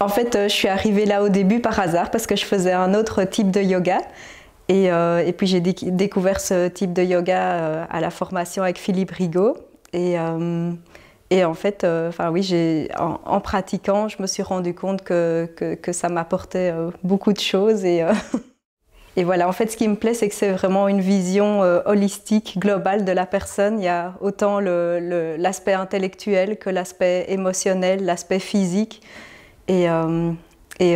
En fait, je suis arrivée là au début par hasard parce que je faisais un autre type de yoga. Et puis j'ai découvert ce type de yoga à la formation avec Philippe Rigaud. Et en fait, oui, en pratiquant, je me suis rendu compte que ça m'apportait beaucoup de choses. Et voilà, en fait, ce qui me plaît, c'est que c'est vraiment une vision holistique, globale de la personne. Il y a autant l'aspect intellectuel que l'aspect émotionnel, l'aspect physique. Et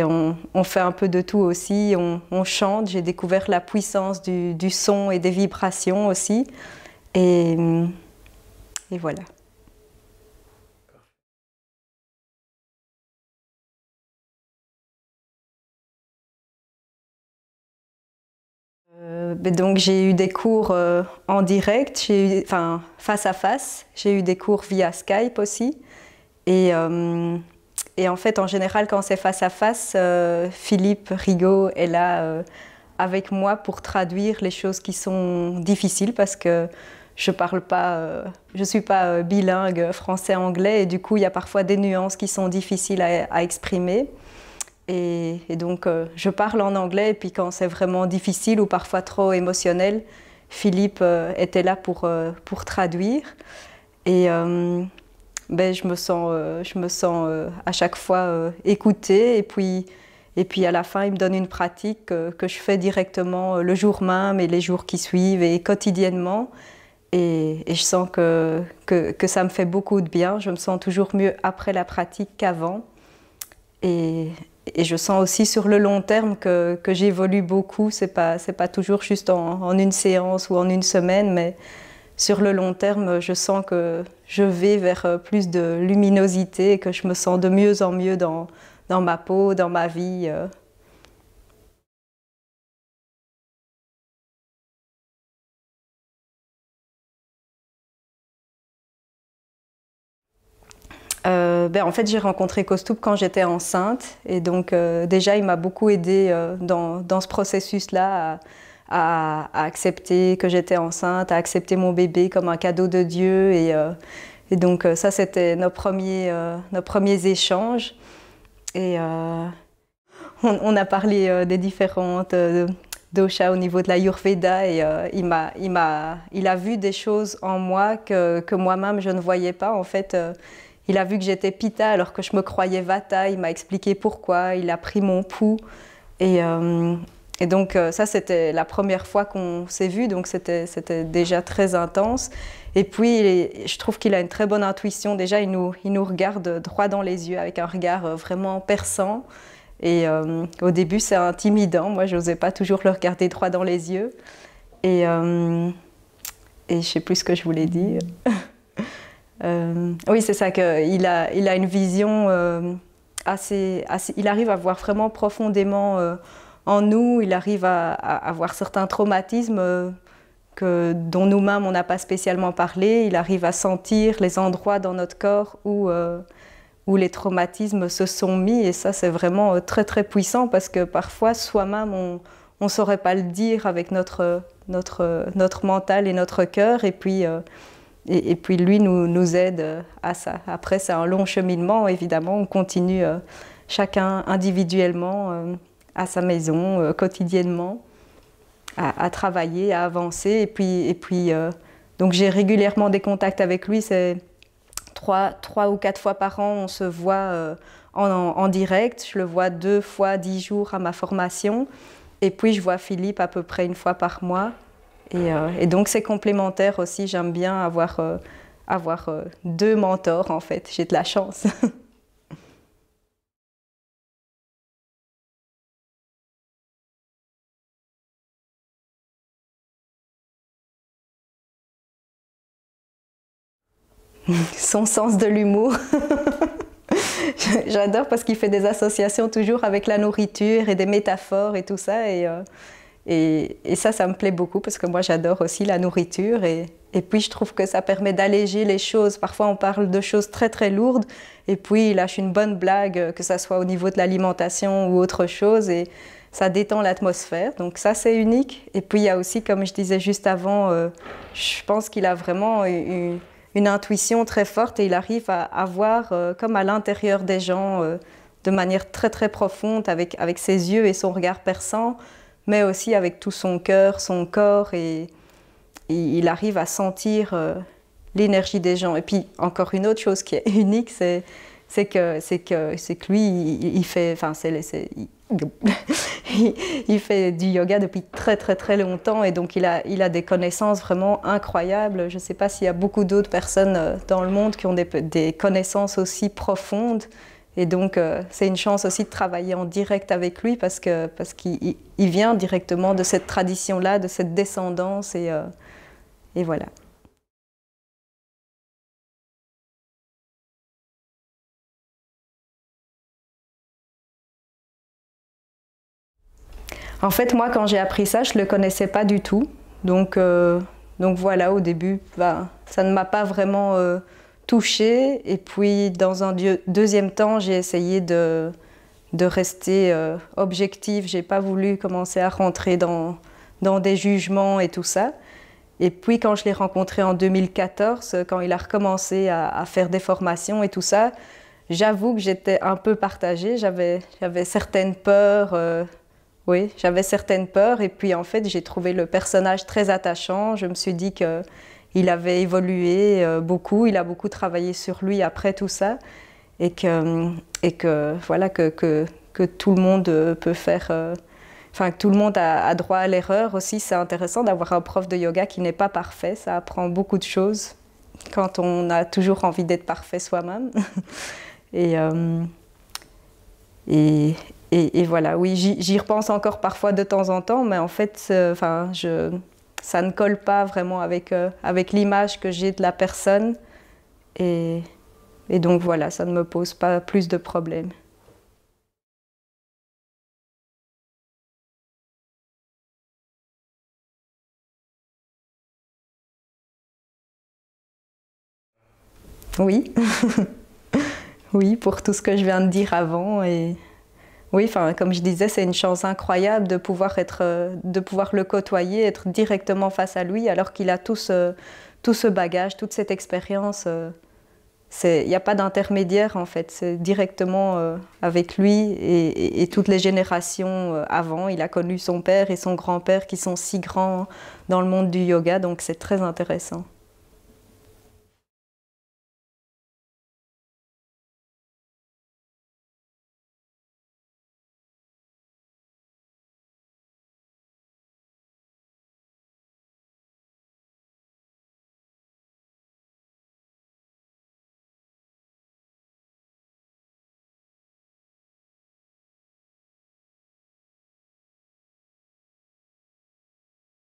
on fait un peu de tout aussi, on chante, j'ai découvert la puissance du son et des vibrations aussi. Et voilà. Donc j'ai eu des cours en direct, enfin face à face, j'ai eu des cours via Skype aussi. Et en fait, en général, quand c'est face à face, Philippe Rigaud est là avec moi pour traduire les choses qui sont difficiles parce que je parle pas, je suis pas bilingue français-anglais et du coup, il y a parfois des nuances qui sont difficiles à exprimer. Et donc, je parle en anglais et puis quand c'est vraiment difficile ou parfois trop émotionnel, Philippe était là pour traduire. Et je me sens à chaque fois écoutée et puis à la fin il me donne une pratique que je fais directement le jour même et les jours qui suivent et quotidiennement et je sens que ça me fait beaucoup de bien, je me sens toujours mieux après la pratique qu'avant et je sens aussi sur le long terme que j'évolue beaucoup, c'est pas toujours juste en une séance ou en une semaine mais sur le long terme, je sens que je vais vers plus de luminosité et que je me sens de mieux en mieux dans ma peau, dans ma vie. En fait, j'ai rencontré Kostub quand j'étais enceinte et donc déjà, il m'a beaucoup aidée dans ce processus-là à accepter que j'étais enceinte, à accepter mon bébé comme un cadeau de Dieu et donc ça, c'était nos premiers échanges. Et on a parlé des différentes doshas au niveau de la l'Ayurveda et il a vu des choses en moi que moi-même je ne voyais pas. En fait, il a vu que j'étais Pitta alors que je me croyais Vata. Il m'a expliqué pourquoi. Il a pris mon pouls et donc ça c'était la première fois qu'on s'est vu, donc c'était déjà très intense. Et puis je trouve qu'il a une très bonne intuition. Déjà il nous regarde droit dans les yeux avec un regard vraiment perçant. Et au début c'est intimidant, moi je n'osais pas toujours le regarder droit dans les yeux. Et je ne sais plus ce que je voulais dire. Oui c'est ça, qu'il a une vision assez, il arrive à voir vraiment profondément en nous, il arrive à voir certains traumatismes dont nous-mêmes on n'a pas spécialement parlé, il arrive à sentir les endroits dans notre corps où les traumatismes se sont mis et ça c'est vraiment très très puissant parce que parfois soi-même on ne saurait pas le dire avec notre mental et notre cœur et puis lui nous aide à ça. Après c'est un long cheminement évidemment, on continue chacun individuellement à sa maison, quotidiennement, à travailler, à avancer. Et puis donc j'ai régulièrement des contacts avec lui, c'est 3 ou 4 fois par an, on se voit en direct. Je le vois 2 fois 10 jours à ma formation. Et puis je vois Philippe à peu près 1 fois par mois. Et donc c'est complémentaire aussi, j'aime bien avoir 2 mentors en fait, j'ai de la chance. Son sens de l'humour. J'adore parce qu'il fait des associations toujours avec la nourriture et des métaphores et tout ça. Et ça me plaît beaucoup parce que moi j'adore aussi la nourriture. Et puis je trouve que ça permet d'alléger les choses. Parfois on parle de choses très très lourdes et puis il lâche une bonne blague, que ça soit au niveau de l'alimentation ou autre chose. Et ça détend l'atmosphère. Donc ça c'est unique. Et puis il y a aussi, comme je disais juste avant, je pense qu'il a vraiment une intuition très forte et il arrive à voir comme à l'intérieur des gens de manière très très profonde avec ses yeux et son regard perçant, mais aussi avec tout son cœur, son corps, et il arrive à sentir l'énergie des gens. Et puis encore une autre chose qui est unique, c'est que lui, il fait, enfin, il fait du yoga depuis très très très longtemps, et donc il a des connaissances vraiment incroyables. Je ne sais pas s'il y a beaucoup d'autres personnes dans le monde qui ont des connaissances aussi profondes, et donc c'est une chance aussi de travailler en direct avec lui parce qu'il vient directement de cette tradition-là, de cette descendance, et voilà. En fait, moi, quand j'ai appris ça, je ne le connaissais pas du tout. Donc voilà, au début, ben, ça ne m'a pas vraiment touchée. Et puis, dans un deuxième temps, j'ai essayé de rester objective. Je n'ai pas voulu commencer à rentrer dans des jugements et tout ça. Et puis, quand je l'ai rencontré en 2014, quand il a recommencé à faire des formations et tout ça, j'avoue que j'étais un peu partagée. J'avais certaines peurs. Oui, j'avais certaines peurs, et puis en fait j'ai trouvé le personnage très attachant. Je me suis dit qu'il avait évolué beaucoup, il a beaucoup travaillé sur lui après tout ça, et que voilà, que tout le monde peut faire, enfin que tout le monde a droit à l'erreur aussi. C'est intéressant d'avoir un prof de yoga qui n'est pas parfait, ça apprend beaucoup de choses quand on a toujours envie d'être parfait soi-même. et, et voilà, oui, j'y repense encore parfois de temps en temps, mais en fait, enfin, ça ne colle pas vraiment avec l'image que j'ai de la personne. Et donc voilà, ça ne me pose pas plus de problèmes. Oui, oui, pour tout ce que je viens de dire avant. Et oui, enfin, comme je disais, c'est une chance incroyable de pouvoir le côtoyer, être directement face à lui, alors qu'il a tout ce bagage, toute cette expérience. Il n'y a pas d'intermédiaire en fait, c'est directement avec lui et toutes les générations avant. Il a connu son père et son grand-père qui sont si grands dans le monde du yoga, donc c'est très intéressant.